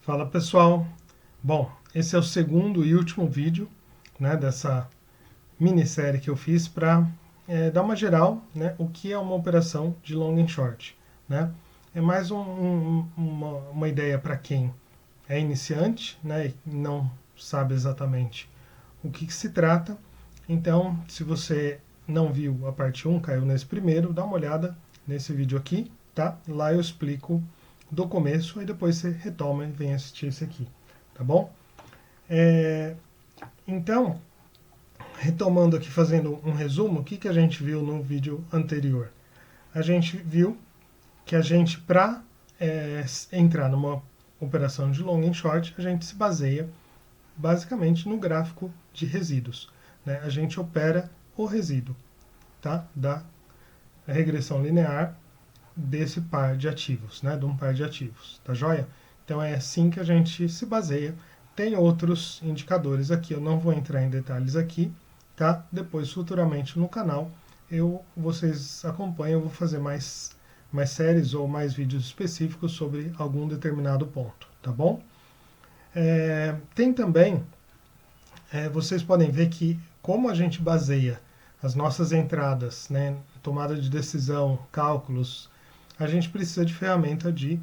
Fala pessoal, bom, esse é o segundo e último vídeo, né, dessa minissérie que eu fiz para dar uma geral, né, o que é uma operação de long and short, né? É mais uma ideia para quem é iniciante, né, e não sabe exatamente o que se trata. Então, se você não viu a parte 1, caiu nesse primeiro, dá uma olhada nesse vídeo aqui, tá? Lá eu explico do começo e depois você retoma e vem assistir esse aqui, tá bom? Então, retomando aqui, fazendo um resumo, o que a gente viu no vídeo anterior? A gente viu que a gente, para entrar numa operação de long and short, a gente se baseia basicamente no gráfico de resíduos, né? A gente opera o resíduo, tá? Da regressão linear desse par de ativos, né? De um par de ativos, tá joia? Então é assim que a gente se baseia. Tem outros indicadores aqui, eu não vou entrar em detalhes aqui, tá? Depois, futuramente no canal, vocês acompanham, eu vou fazer mais séries ou mais vídeos específicos sobre algum determinado ponto, tá bom? Tem também, vocês podem ver que como a gente baseia as nossas entradas, né, tomada de decisão, cálculos, a gente precisa de ferramenta de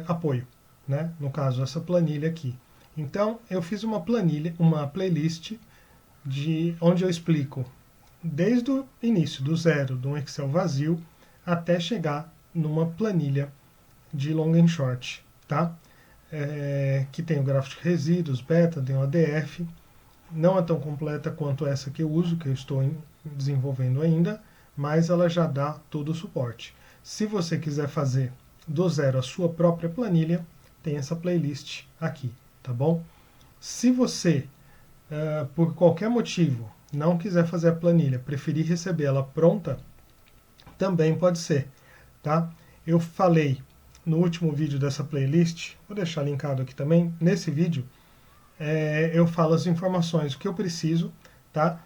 apoio, né? No caso, essa planilha aqui. Então, eu fiz uma planilha, uma playlist de onde eu explico desde o início, do zero, de um Excel vazio, até chegar numa planilha de long and short, tá? Que tem o gráfico de resíduos, beta, tem o ADF. Não é tão completa quanto essa que eu uso, que eu estou desenvolvendo ainda, mas ela já dá todo o suporte. Se você quiser fazer do zero a sua própria planilha, tem essa playlist aqui, tá bom? Se você, por qualquer motivo, não quiser fazer a planilha, preferir receber ela pronta, também pode ser, tá? Eu falei no último vídeo dessa playlist, vou deixar linkado aqui também, nesse vídeo, eu falo as informações, o que eu preciso, tá?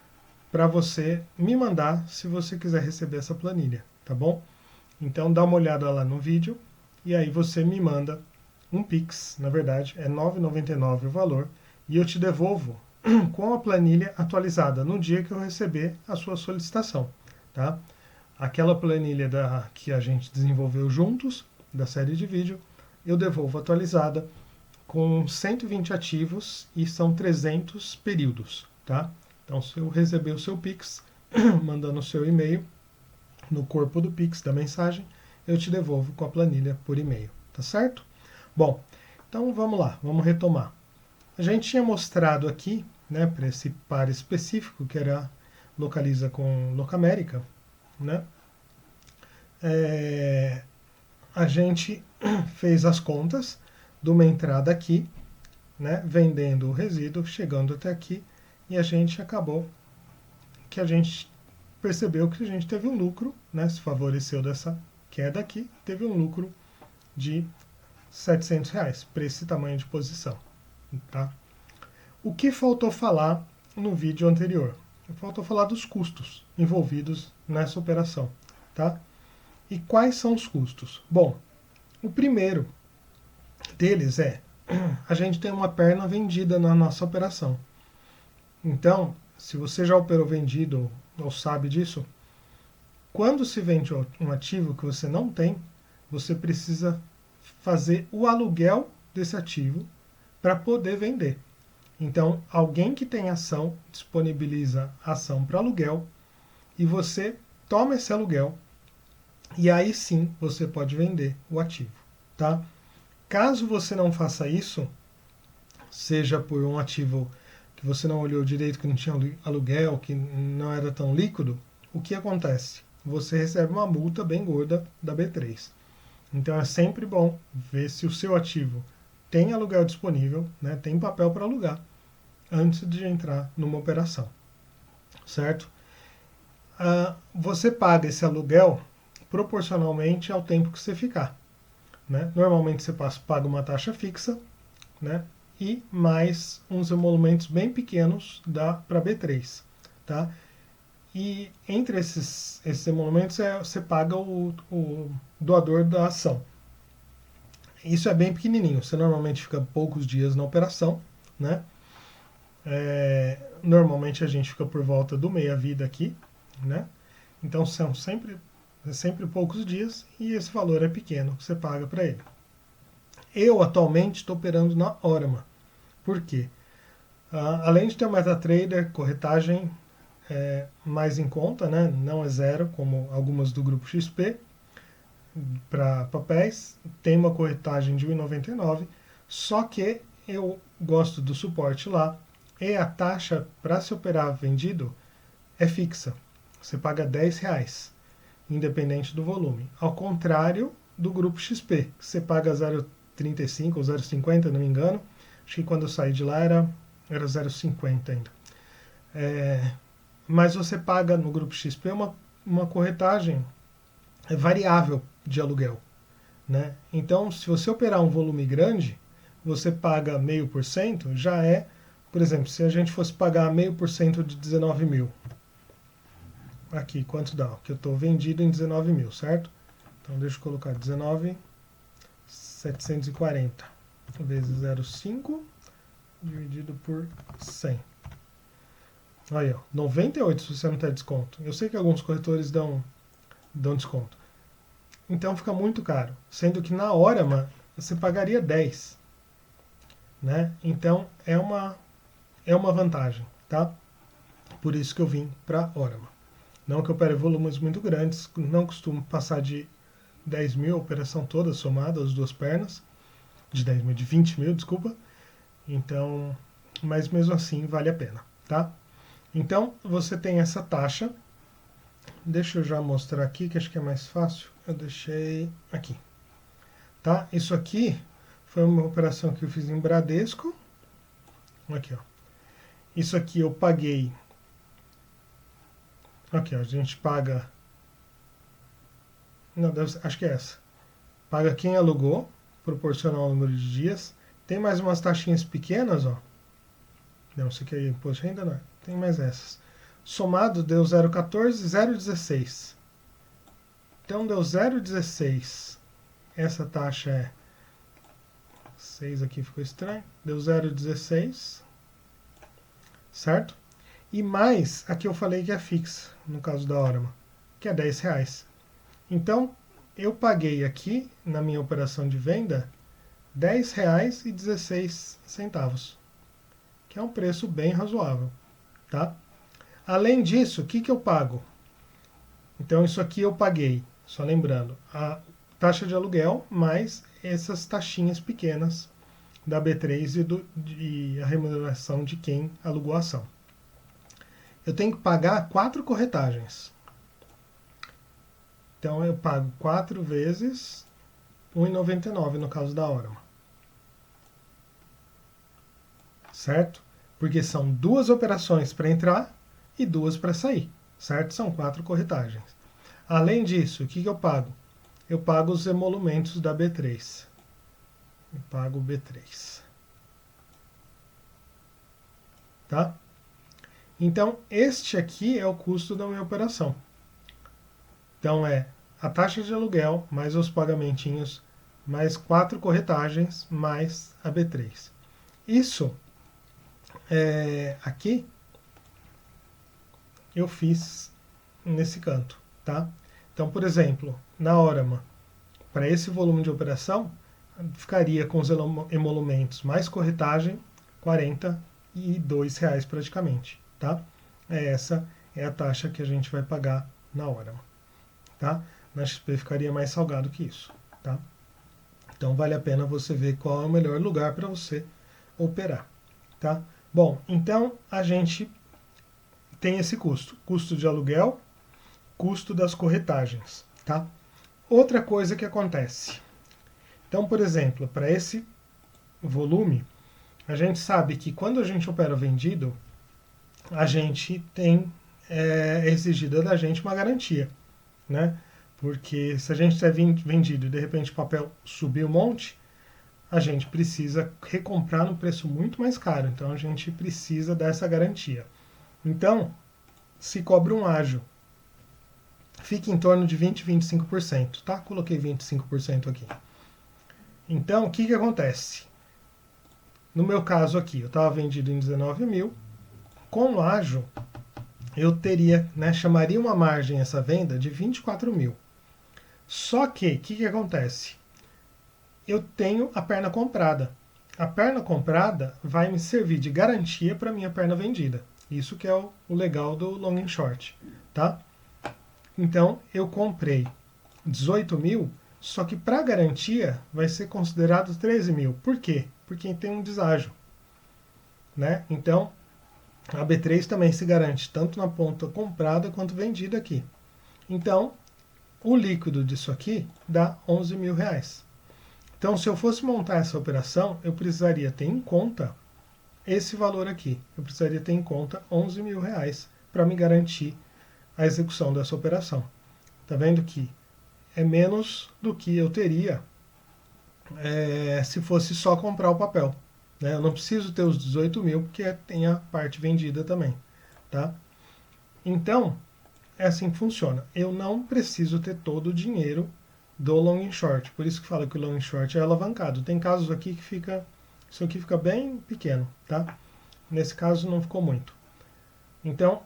Para você me mandar se você quiser receber essa planilha, tá bom? Então dá uma olhada lá no vídeo e aí você me manda um Pix, na verdade é R$ 9,99 o valor, e eu te devolvo com a planilha atualizada no dia que eu receber a sua solicitação, tá? Aquela planilha que a gente desenvolveu juntos, da série de vídeo, eu devolvo atualizada com 120 ativos e são 300 períodos, tá? Então, se eu receber o seu Pix, mandando o seu e-mail, no corpo do Pix da mensagem, eu te devolvo com a planilha por e-mail, tá certo? Bom, então vamos lá, vamos retomar. A gente tinha mostrado aqui, né, para esse par específico, que era localiza com Locamérica, né? A gente fez as contas de uma entrada aqui, né, vendendo o resíduo, chegando até aqui, e a gente acabou que a gente percebeu que a gente teve um lucro, né, se favoreceu dessa queda aqui, teve um lucro de R$ 700 para esse tamanho de posição, tá? O que faltou falar no vídeo anterior? Faltou falar dos custos envolvidos nessa operação, tá? E quais são os custos? Bom, o primeiro deles a gente tem uma perna vendida na nossa operação. Então, se você já operou vendido ou sabe disso, quando se vende um ativo que você não tem, você precisa fazer o aluguel desse ativo para poder vender. Então, alguém que tem ação disponibiliza a ação para aluguel e você toma esse aluguel e aí sim você pode vender o ativo, tá? Caso você não faça isso, seja por um ativo que você não olhou direito, que não tinha aluguel, que não era tão líquido, o que acontece? Você recebe uma multa bem gorda da B3. Então é sempre bom ver se o seu ativo tem aluguel disponível, né, tem papel para alugar, antes de entrar numa operação, certo? Você paga esse aluguel proporcionalmente ao tempo que você ficar, né? Normalmente você paga uma taxa fixa, né? E mais uns emolumentos bem pequenos dá para B3, tá? E entre esses emolumentos você paga o doador da ação. Isso é bem pequenininho, você normalmente fica poucos dias na operação, né? Normalmente a gente fica por volta do meia-vida aqui, né? Então são sempre poucos dias e esse valor é pequeno que você paga para ele. Eu atualmente estou operando na Orama. Por quê? Além de ter o MetaTrader, corretagem mais em conta, né? Não é zero, como algumas do grupo XP, para papéis, tem uma corretagem de 1,99, só que eu gosto do suporte lá e a taxa para se operar vendido é fixa. Você paga R$10, independente do volume. Ao contrário do grupo XP, que você paga 0,35 ou 0,50, não me engano. Acho que quando eu saí de lá era 0,50 ainda. Mas você paga no grupo XP uma corretagem variável de aluguel, né? Então, se você operar um volume grande, você paga 0,5%, já é, por exemplo, se a gente fosse pagar 0,5% de 19 mil, aqui, quanto dá? Que eu estou vendido em 19 mil, certo? Então, deixa eu colocar 19.740 vezes 0,5 dividido por 100. Aí, ó, 98 se você não der desconto. Eu sei que alguns corretores dão desconto. Então fica muito caro. Sendo que na Orama você pagaria 10. Né? Então é uma vantagem. Tá? Por isso que eu vim para Orama. Não que eu opere volumes muito grandes. Não costumo passar de 10 mil a operação toda somada, as duas pernas. De 10 mil, de 20 mil, desculpa. Então, mas mesmo assim vale a pena. Tá? Então você tem essa taxa. Deixa eu já mostrar aqui, que acho que é mais fácil. Eu deixei aqui. Tá? Isso aqui foi uma operação que eu fiz em Bradesco. Aqui, ó. Isso aqui eu paguei. Aqui, ó, a gente paga. Não, acho que é essa. Paga quem alugou, proporcional ao número de dias. Tem mais umas taxinhas pequenas, ó. Não, isso aqui é imposto de renda, não. Tem mais essas. Somado deu 0,14, 0,16. Então deu 0,16. Essa taxa é 6 aqui ficou estranho. Deu 0,16. Certo? E mais a que eu falei que é fixa, no caso da Orama, que é R$10. Então, eu paguei aqui, na minha operação de venda, R$10,16, que é um preço bem razoável. Tá? Além disso, o que eu pago? Então, isso aqui eu paguei, só lembrando, a taxa de aluguel mais essas taxinhas pequenas da B3 e a remuneração de quem alugou a ação. Eu tenho que pagar 4 corretagens. Então eu pago 4 vezes R$1,99 no caso da Orama. Certo? Porque são 2 operações para entrar e 2 para sair. Certo? São 4 corretagens. Além disso, o que eu pago? Eu pago os emolumentos da B3. Eu pago o B3. Tá? Então, este aqui é o custo da minha operação. Então, é a taxa de aluguel, mais os pagamentinhos, mais 4 corretagens, mais a B3. Isso, aqui, eu fiz nesse canto. Tá? Então, por exemplo, na Orama, para esse volume de operação, ficaria com os emolumentos mais corretagem, R$42 praticamente. Tá? Essa é a taxa que a gente vai pagar na Orama. Tá? Na XP ficaria mais salgado que isso. Tá? Então vale a pena você ver qual é o melhor lugar para você operar. Tá? Bom, então a gente tem esse custo de aluguel, custo das corretagens. Tá? Outra coisa que acontece. Então, por exemplo, para esse volume, a gente sabe que quando a gente opera vendido, a gente tem exigida da gente uma garantia. Né? Porque se a gente tiver vendido e de repente o papel subir um monte, a gente precisa recomprar no preço muito mais caro. Então a gente precisa dessa garantia. Então, se cobra um ágio. Fica em torno de 20, 25%. Tá? Coloquei 25% aqui. Então, o que acontece? No meu caso aqui, eu estava vendido em 19 mil. Com o ágio, eu teria, né, chamaria uma margem essa venda de 24 mil. Só que, o que acontece? Eu tenho a perna comprada. A perna comprada vai me servir de garantia para minha perna vendida. Isso que é o legal do long and short, tá? Então, eu comprei 18 mil, só que para garantia vai ser considerado 13 mil. Por quê? Porque tem um deságio, né? Então, a B3 também se garante tanto na ponta comprada quanto vendida aqui. Então, o líquido disso aqui dá 11 mil reais. Então, se eu fosse montar essa operação, eu precisaria ter em conta esse valor aqui. Eu precisaria ter em conta 11 mil reais para me garantir a execução dessa operação. Tá vendo que é menos do que eu teria se fosse só comprar o papel. Né? Eu não preciso ter os 18 mil, porque tem a parte vendida também. Tá? Então, é assim que funciona. Eu não preciso ter todo o dinheiro do long and short. Por isso que fala que o long and short é alavancado. Tem casos aqui que isso aqui fica bem pequeno. Tá? Nesse caso não ficou muito. Então,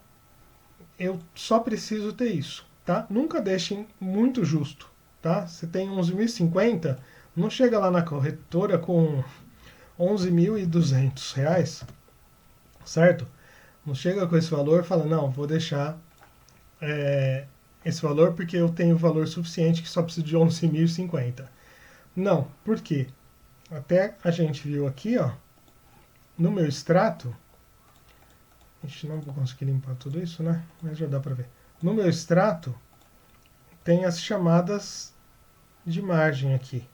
eu só preciso ter isso. Tá? Nunca deixem muito justo. Tá? Você tem 11.050, não chega lá na corretora com 11.200 reais, certo? Não chega com esse valor e fala, não, vou deixar esse valor porque eu tenho valor suficiente que só preciso de 11.050. Não, por quê? Até a gente viu aqui, ó, no meu extrato, a gente não vou conseguir limpar tudo isso, né? Mas já dá para ver. No meu extrato, tem as chamadas de margem aqui.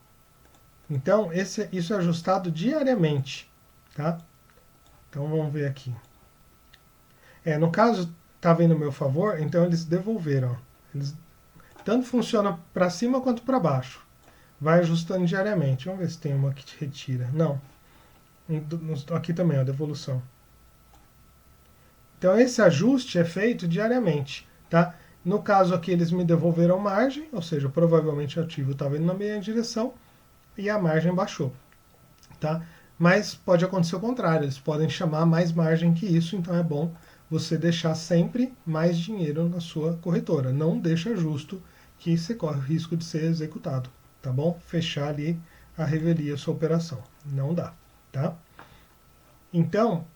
Então, isso é ajustado diariamente, tá? Então, vamos ver aqui. No caso, estava em meu favor, então eles devolveram. Tanto funciona para cima quanto para baixo. Vai ajustando diariamente. Vamos ver se tem uma que te retira. Não. Aqui também, a devolução. Então, esse ajuste é feito diariamente, tá? No caso aqui, eles me devolveram margem, ou seja, provavelmente o ativo estava indo na minha direção, e a margem baixou, tá? Mas pode acontecer o contrário, eles podem chamar mais margem que isso, então é bom você deixar sempre mais dinheiro na sua corretora. Não deixa justo que você corre o risco de ser executado, tá bom? Fechar ali a revelia a sua operação. Não dá, tá? Então,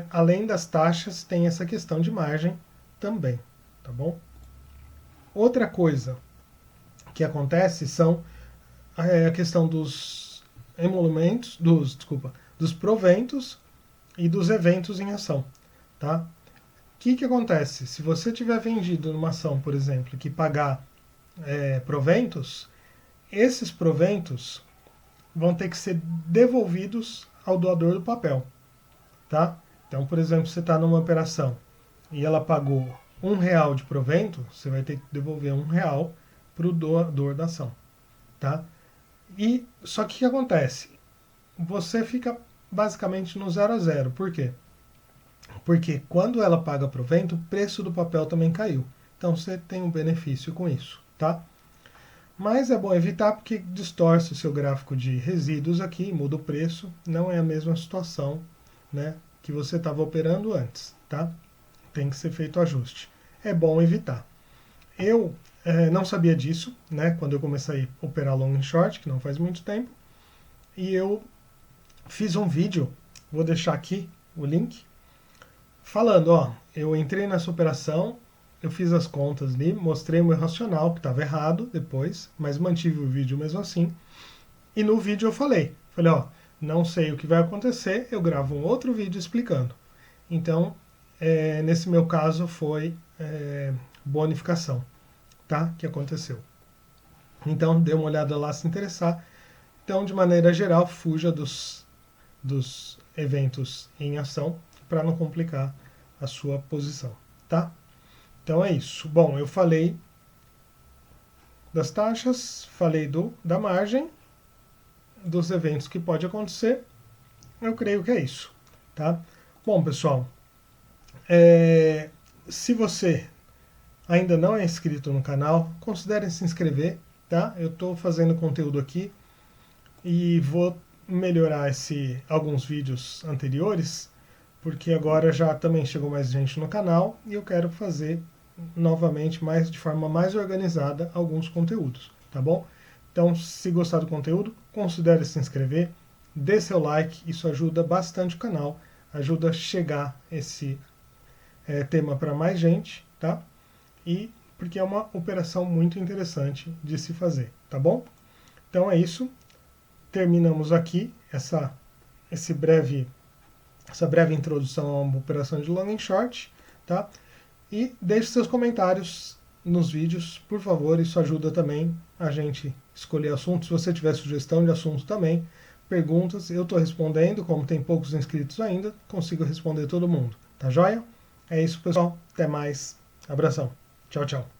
além das taxas, tem essa questão de margem também, tá bom? Outra coisa que acontece são a questão dos emolumentos, dos proventos e dos eventos em ação, tá? O que acontece? Se você tiver vendido numa ação, por exemplo, que pagar proventos, esses proventos vão ter que ser devolvidos ao doador do papel, tá? Então, por exemplo, você está numa operação e ela pagou R$1 de provento, você vai ter que devolver R$1 para o doador da ação, tá? E só que o que acontece? Você fica basicamente no 0 a 0. Por quê? Porque quando ela paga provento, o preço do papel também caiu. Então você tem um benefício com isso, tá? Mas é bom evitar porque distorce o seu gráfico de resíduos aqui, muda o preço, não é a mesma situação, né, que você estava operando antes, tá? Tem que ser feito ajuste. É bom evitar. Eu não sabia disso, né, quando eu comecei a operar long and short, que não faz muito tempo, e eu fiz um vídeo, vou deixar aqui o link, falando, ó, eu entrei nessa operação, eu fiz as contas ali, mostrei o meu racional, que estava errado depois, mas mantive o vídeo mesmo assim, e no vídeo eu falei, ó, não sei o que vai acontecer, eu gravo um outro vídeo explicando. Então, nesse meu caso foi bonificação, tá? Que aconteceu. Então, dê uma olhada lá se interessar. Então, de maneira geral, fuja dos eventos em ação para não complicar a sua posição, tá? Então é isso. Bom, eu falei das taxas, falei da margem, dos eventos que pode acontecer. Eu creio que é isso, tá? Bom, pessoal, se você ainda não é inscrito no canal, considere se inscrever, tá? Eu estou fazendo conteúdo aqui e vou melhorar alguns vídeos anteriores, porque agora já também chegou mais gente no canal e eu quero fazer novamente de forma mais organizada alguns conteúdos, tá bom? Então, se gostar do conteúdo, considere se inscrever, dê seu like, isso ajuda bastante o canal, ajuda a chegar esse tema para mais gente, tá? E porque é uma operação muito interessante de se fazer, tá bom? Então é isso, terminamos aqui essa breve introdução a uma operação de long and short, tá? E deixe seus comentários nos vídeos, por favor, isso ajuda também a gente escolher assuntos. Se você tiver sugestão de assunto também, perguntas, eu estou respondendo, como tem poucos inscritos ainda, consigo responder todo mundo, tá joia? É isso, pessoal, até mais, abração, tchau, tchau.